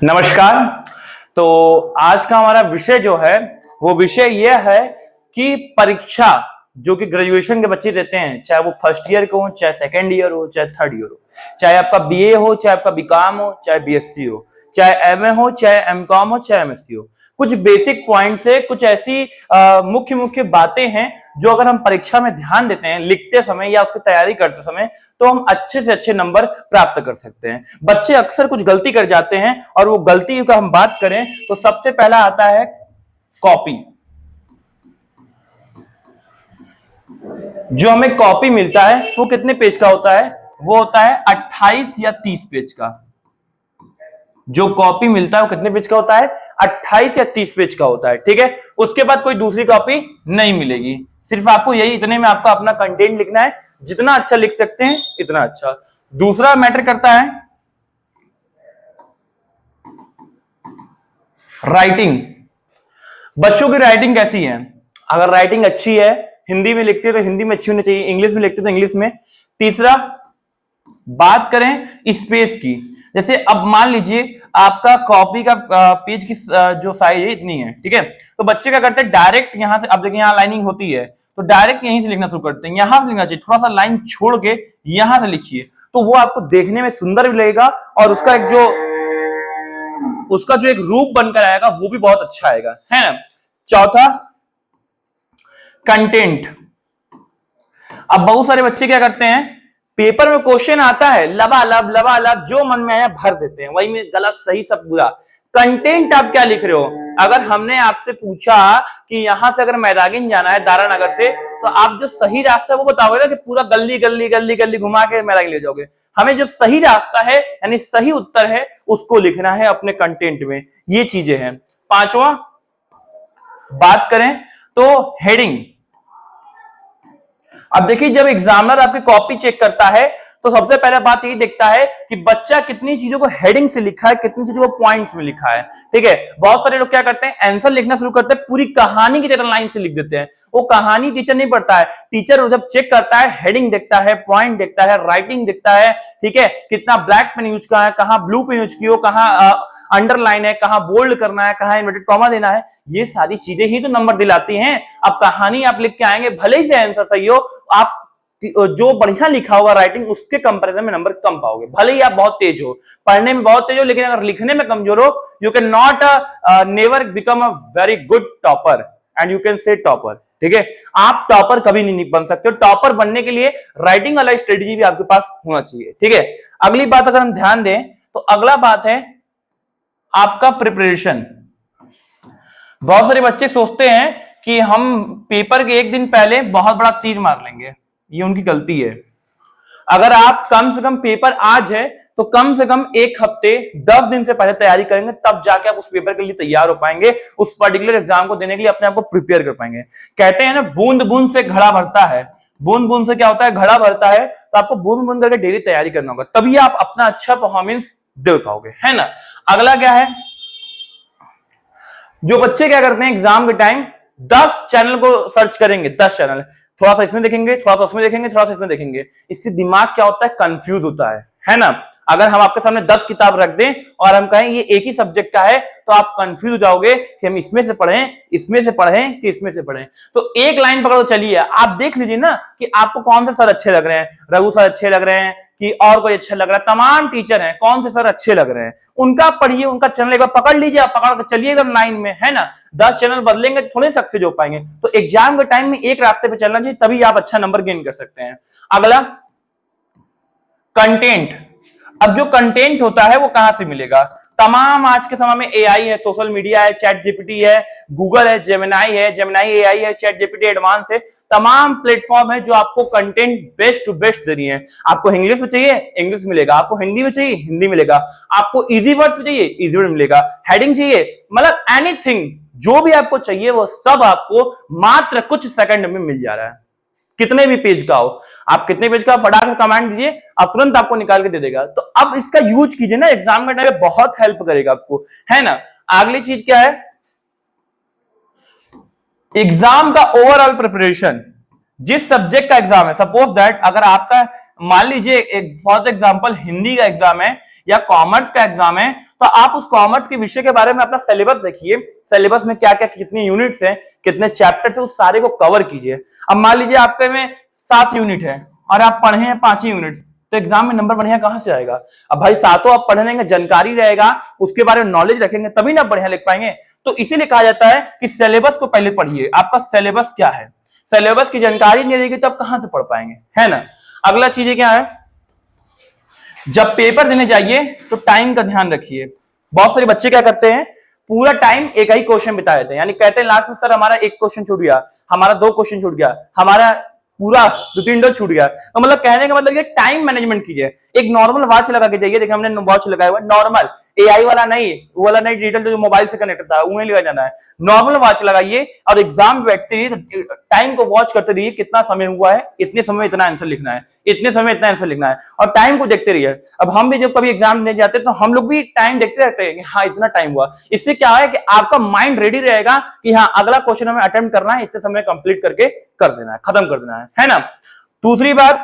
नमस्कार। तो आज का हमारा विषय जो है वो विषय यह है कि परीक्षा जो कि ग्रेजुएशन के बच्चे देते हैं, चाहे वो फर्स्ट ईयर को हो, चाहे सेकंड ईयर हो, चाहे थर्ड ईयर हो, चाहे आपका बीए हो, चाहे आपका बीकॉम हो, चाहे बीएससी हो, चाहे एमए हो, चाहे एमकॉम हो, चाहे एमएससी हो। कुछ बेसिक पॉइंट्स है, कुछ ऐसी मुख्य मुख्य बातें हैं जो अगर हम परीक्षा में ध्यान देते हैं लिखते समय या उसकी तैयारी करते समय, तो हम अच्छे से अच्छे नंबर प्राप्त कर सकते हैं। बच्चे अक्सर कुछ गलती कर जाते हैं और वो गलती का हम बात करें तो सबसे पहला आता है कॉपी। जो हमें कॉपी मिलता है वो कितने पेज का होता है? वो होता है 28 या 30 पेज का। जो कॉपी मिलता है वो कितने पेज का होता है? 28 या 30 पेज का होता है। ठीक है, उसके बाद कोई दूसरी कॉपी नहीं मिलेगी। सिर्फ आपको यही इतने में आपका अपना कंटेंट लिखना है, जितना अच्छा लिख सकते हैं इतना अच्छा। दूसरा मैटर करता है राइटिंग। बच्चों की राइटिंग कैसी है? अगर राइटिंग अच्छी है, हिंदी में लिखते हैं तो हिंदी में अच्छी होनी चाहिए, इंग्लिश में लिखते हैं तो इंग्लिश में। तीसरा, बात करें स्पेस की, जैसे अब मान लीजिए आपका कॉपी का पेज की जो साइज है इतनी है, ठीक है, तो बच्चे क्या करते हैं डायरेक्ट यहां से, अब देखिए यहां लाइनिंग होती है तो डायरेक्ट यहीं से लिखना शुरू करते हैं। यहां से लिखना चाहिए, थोड़ा सा लाइन छोड़ के यहां से लिखिए, तो वो आपको देखने में सुंदर भी लगेगा और उसका एक रूप बनकर आएगा वो भी बहुत अच्छा आएगा, है ना। चौथा, कंटेंट। अब बहुत सारे बच्चे क्या करते हैं, पेपर में क्वेश्चन आता है लबालब जो मन में आया भर देते हैं, वही में गलत सही सब बुरा। कंटेंट आप क्या लिख रहे हो? अगर हमने आपसे पूछा कि यहां से अगर मैदागिन जाना है दारा नगर से, तो आप जो सही रास्ता है वो बताओगे ना कि पूरा गली गली गली गली घुमा के मैदागिन ले जाओगे। हमें जो सही रास्ता है यानी सही उत्तर है उसको लिखना है अपने कंटेंट में। ये चीजें हैं। पांचवा, बात करें तो हेडिंग। अब देखिए जब एग्जामिनर आपकी कॉपी चेक करता है तो सबसे पहले बात यही देखता है कि बच्चा कितनी चीजों को हेडिंग से लिखा है, कितनी चीजों को पॉइंट्स में लिखा है। ठीक है, बहुत सारे लोग क्या करते हैं आंसर लिखना शुरू करते हैं पूरी कहानी की तरह लाइन से लिख देते हैं। वो कहानी टीचर नहीं पढ़ता है, टीचर जब चेक करता है हेडिंग देखता है, पॉइंट देखता है, राइटिंग देखता है, ठीक है, कितना ब्लैक पेन यूज किया है, कहां ब्लू पेन यूज की हो, कहां अंडरलाइन है, कहां बोल्ड करना है, कहां इन्वर्टेड कॉमा देना है। ये सारी चीजें ही तो नंबर दिलाती हैं। अब कहानी आप लिख के आएंगे, भले ही से आंसर सही हो, आप जो बढ़िया लिखा होगा राइटिंग उसके कंपैरिजन में नंबर कम पाओगे। भले ही आप बहुत तेज हो, पढ़ने में बहुत तेज हो, लेकिन अगर लिखने में कमजोर हो, you can not never become a very good topper and you can say topper. ठीक है, आप टॉपर कभी नहीं बन सकते हो। टॉपर बनने के लिए राइटिंग वाला स्ट्रेटेजी भी आपके पास होना चाहिए। ठीक है, अगली बात अगर हम ध्यान दें तो अगला बात है आपका प्रिपरेशन। बहुत सारे बच्चे सोचते हैं कि हम पेपर के एक दिन पहले बहुत बड़ा तीर मार लेंगे, ये उनकी गलती है। अगर आप कम से कम पेपर आज है तो कम से कम एक हफ्ते 10 दिन से पहले तैयारी करेंगे, तब जाके आप उस पेपर के लिए तैयार हो पाएंगे, उस पर्टिकुलर एग्जाम को देने के लिए अपने आप को प्रिपेयर कर पाएंगे। कहते हैं ना बूंद बूंद से घड़ा भरता है, बूंद बूंद से क्या होता है, घड़ा भरता है। तो आपको बूंद बूंद करके डेली तैयारी करना होगा, तभी आप अपना अच्छा परफॉर्मेंस दे पाओगे, है ना। अगला क्या है, जो बच्चे क्या करते हैं एग्जाम के टाइम 10 चैनल को सर्च करेंगे, 10 चैनल, थोड़ा सा इसमें देखेंगे, थोड़ा सा उसमें देखेंगे, थोड़ा सा इसमें देखेंगे। इससे दिमाग क्या होता है, कंफ्यूज होता है ना। अगर हम आपके सामने 10 किताब रख दें और हम कहें ये एक ही सब्जेक्ट का है, तो आप कंफ्यूज हो जाओगे कि हम इसमें से पढ़ें, इसमें से पढ़ें कि इसमें से पढ़ें। तो एक लाइन पकड़ो, चलिए आप देख लीजिए ना कि आपको कौन से सर अच्छे लग रहे हैं। रघु सर अच्छे लग रहे हैं कि और कोई अच्छा लग रहा है, तमाम टीचर हैं, कौन से सर अच्छे लग रहे हैं उनका पढ़िए, उनका चैनल एक बार पकड़ लीजिए, आप पकड़ के चलिए एकदम लाइन में, है ना। 10 चैनल बदलेंगे थोड़े सक्सेस हो पाएंगे। तो एग्जाम के टाइम में एक रास्ते पे चलना चाहिए, तभी आप अच्छा नंबर गेन कर सकते हैं। अगला, कंटेंट। अब जो कंटेंट होता है वो कहां से मिलेगा? तमाम आज के समय में एआई है, सोशल मीडिया है, चैट जीपीटी है, गूगल है, जेमिनाई एआई है, चैट जीपीटी एडवांस है, तमाम प्लेटफॉर्म है जो आपको कंटेंट बेस्ट टू बेस्ट दे रही है। आपको इंग्लिश में चाहिए इंग्लिश मिलेगा, आपको हिंदी में चाहिए हिंदी मिलेगा, आपको इजी वर्ड चाहिए इजी वर्ड मिलेगा, हेडिंग चाहिए, मतलब एनीथिंग जो भी आपको चाहिए वो सब आपको मात्र कुछ सेकंड में मिल जा रहा है। कितने भी पेज का हो, आप कितने पेज का फटाक से कमांड दीजिए, अब तुरंत आपको निकाल के दे देगा। तो अब इसका यूज कीजिए ना, एग्जाम के टाइम पे बहुत हेल्प करेगा आपको, है ना। अगली चीज क्या है, एग्जाम का ओवरऑल प्रिपरेशन। जिस सब्जेक्ट का एग्जाम है, सपोज दैट अगर आपका मान लीजिए एक फॉर एग्जांपल हिंदी का एग्जाम है या कॉमर्स का एग्जाम है, तो आप उस कॉमर्स के विषय के बारे में अपना सिलेबस देखिए, सिलेबस में क्या क्या कितनी यूनिट्स हैं, कितने चैप्टर्स है, उस सारे को कवर कीजिए। अब मान लीजिए आपके में 7 यूनिट है और आप पढ़े हैं 5 ही यूनिट, तो एग्जाम में नंबर बढ़िया कहां से आएगा? अब भाई सातों आप पढ़ लेंगे, जानकारी रहेगा, उसके बारे में नॉलेज रखेंगे, तभी ना बढ़िया लिख पाएंगे। तो इसीलिए कहा जाता है कि सिलेबस को पहले पढ़िए, आपका सिलेबस क्या है। सिलेबस की जानकारी नहीं रहेगी तो आप कहां से पढ़ पाएंगे, है ना। अगला चीज क्या है, जब पेपर देने जाइए तो टाइम का ध्यान रखिए। बहुत सारे बच्चे क्या करते हैं, पूरा टाइम एक ही क्वेश्चन बिता देते हैं, यानी कहते हैं लास्ट में सर हमारा एक क्वेश्चन छूट गया, हमारा 2 क्वेश्चन छूट गया, हमारा पूरा 2-3 डो छूट गया। तो मतलब कहने का मतलब ये टाइम मैनेजमेंट कीजिए। एक नॉर्मल वॉच लगा के जाइए, देखिए हमने वॉच लगाया हुआ नॉर्मल, एआई वाला नहीं, वो वाला नहीं, डिजिटल जो मोबाइल से कनेक्ट था वो नहीं लगा जाना है, नॉर्मल वॉच लगाइए और एग्जाम बैठते रहिए, टाइम को वॉच करते रहिए, कितना समय हुआ है, इतने समय इतना आंसर लिखना है, इतने समय इतना आंसर लिखना है, और टाइम को देखते रहिए। अब हम भी जब कभी एग्जाम देने जाते हैं तो हम लोग भी टाइम देखते रहते हैं कि हाँ इतना टाइम हुआ। इससे क्या है कि आपका माइंड रेडी रहेगा कि हाँ अगला क्वेश्चन हमें अटेम्प्ट करना है, इतने समय कंप्लीट करके कर देना है, खत्म कर देना है ना। दूसरी बात,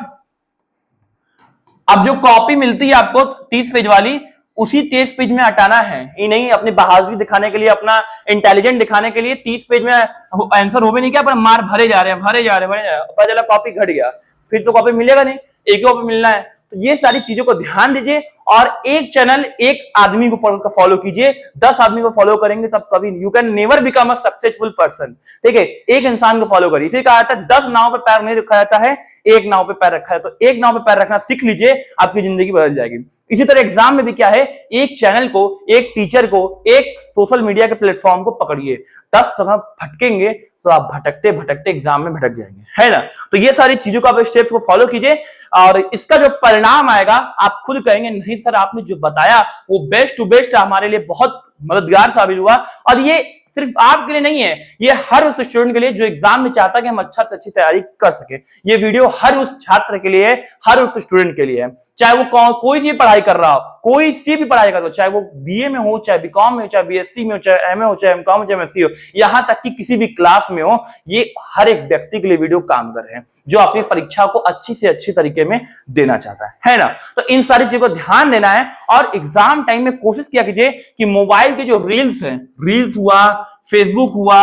अब जो कॉपी मिलती है आपको 30 पेज वाली, उसी 30 पेज में हटाना है, ये नहीं अपनी बहादुरी दिखाने के लिए, अपना इंटेलिजेंट दिखाने के लिए 30 पेज में आंसर हो भी नहीं क्या, पर मार भरे जा रहे हैं, भरे जा रहे हैं, पता चला कॉपी घट गया, फिर तो कॉपी मिलेगा नहीं, एक ही कॉपी मिलना है। तो ये सारी चीजों को ध्यान दीजिए और एक चैनल एक आदमी को फॉलो कीजिए, 10 आदमी को फॉलो करेंगे तब कभी you can never become a successful person. ठीक है, एक इंसान को फॉलो करिए। इसे कहा जाता है 10 नाव पे पैर नहीं रखा जाता है, एक नाव पे पैर रखा है। तो एक नाव पे पैर रखना सीख लीजिए, आपकी जिंदगी बदल जाएगी। इसी तरह एग्जाम में भी क्या है, एक चैनल को, एक टीचर को, एक सोशल मीडिया के प्लेटफॉर्म को पकड़िए। 10 समय भटकेंगे तो आप भटकते भटकते एग्जाम में भटक जाएंगे, है ना। तो ये सारी चीजों को आप स्टेप्स को फॉलो कीजिए और इसका जो परिणाम आएगा आप खुद कहेंगे नहीं सर आपने जो बताया वो बेस्ट टू बेस्ट हमारे लिए बहुत मददगार साबित हुआ। और ये सिर्फ आपके लिए नहीं है, ये हर उस स्टूडेंट के लिए जो एग्जाम में चाहता है कि हम अच्छा से अच्छी तैयारी कर सके। ये वीडियो हर उस छात्र के लिए है, हर उस स्टूडेंट के लिए है, चाहे वो कोई सी पढ़ाई कर रहा हो, कोई सी भी पढ़ाई कर रहा हो, चाहे वो बीए में हो, चाहे बीकॉम में हो, चाहे बीएससी में हो, चाहे एमए हो, चाहे एमकॉम हो, चाहे एमएससी हो, यहां तक कि किसी भी क्लास में हो, ये हर एक व्यक्ति के लिए वीडियो काम कर रहे हैं जो अपनी परीक्षा को अच्छी से अच्छी तरीके में देना चाहता है ना। तो इन सारी चीजों को ध्यान देना है और एग्जाम टाइम में कोशिश किया कीजिए कि मोबाइल के जो रील्स हैं, रील्स हुआ, फेसबुक हुआ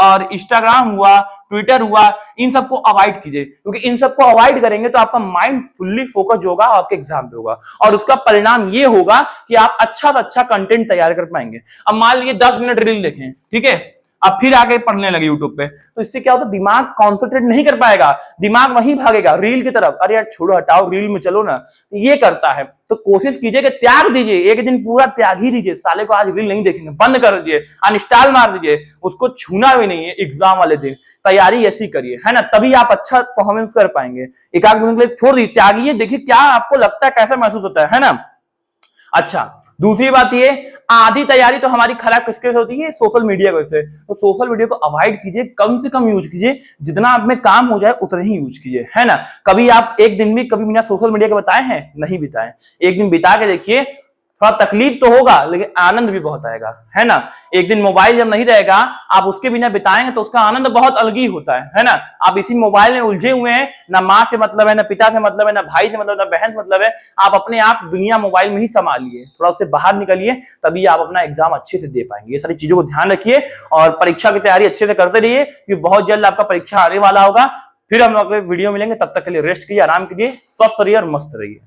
और इंस्टाग्राम हुआ, ट्विटर हुआ, इन सबको अवॉइड कीजिए, क्योंकि इन सबको अवॉइड करेंगे तो आपका माइंड फुल्ली फोकस होगा आपके एग्जाम पे होगा और उसका परिणाम ये होगा कि आप अच्छा से अच्छा कंटेंट तैयार कर पाएंगे। अब मान लीजिए 10 मिनट रील देखें, ठीक है, अब फिर आगे पढ़ने लगे यूट्यूब पे, तो इससे क्या होता है, दिमाग कॉन्सेंट्रेट नहीं कर पाएगा, दिमाग वहीं भागेगा रील की तरफ, अरे यार छोड़ो हटाओ रील में चलो ना, ये करता है। तो कोशिश कीजिए कि त्याग दीजिए, एक दिन पूरा त्याग ही दीजिए, साले को आज रील नहीं देखेंगे, बंद कर दीजिए, अनइंस्टॉल मार दीजिए, उसको छूना भी नहीं है एग्जाम वाले दिन, तैयारी ऐसी करिए, है ना, तभी आप अच्छा परफॉर्मेंस कर पाएंगे। एक आध दिन के लिए छोड़ दीजिए, त्यागिए, देखिए क्या आपको लगता है, कैसा महसूस होता है ना। अच्छा, दूसरी बात ये, आधी तैयारी तो हमारी खराब किसके से होती है, सोशल मीडिया की वजह से। तो सोशल मीडिया को अवॉइड कीजिए, कम से कम यूज कीजिए, जितना आप में काम हो जाए उतना ही यूज कीजिए, है ना। कभी आप एक दिन भी कभी बिना सोशल मीडिया के बताए हैं, नहीं बिताए, एक दिन बिता के देखिए, थोड़ा तकलीफ तो होगा लेकिन आनंद भी बहुत आएगा, है ना। एक दिन मोबाइल जब नहीं रहेगा, आप उसके बिना बिताएंगे तो उसका आनंद बहुत अलग ही होता है ना। आप इसी मोबाइल में उलझे हुए हैं, ना माँ से मतलब है, ना पिता से मतलब है, ना भाई से मतलब, ना बहन से मतलब है, आप अपने आप दुनिया मोबाइल में ही संभालिए, थोड़ा उससे बाहर निकलिए, तभी आप अपना एग्जाम अच्छे से दे पाएंगे। ये सारी चीजों को ध्यान रखिए और परीक्षा की तैयारी अच्छे से करते रहिए, क्योंकि बहुत जल्द आपका परीक्षा आने वाला होगा। फिर हम लोग वीडियो मिलेंगे, तब तक के लिए रेस्ट कीजिए, आराम कीजिए, स्वस्थ रहिए और मस्त रहिए।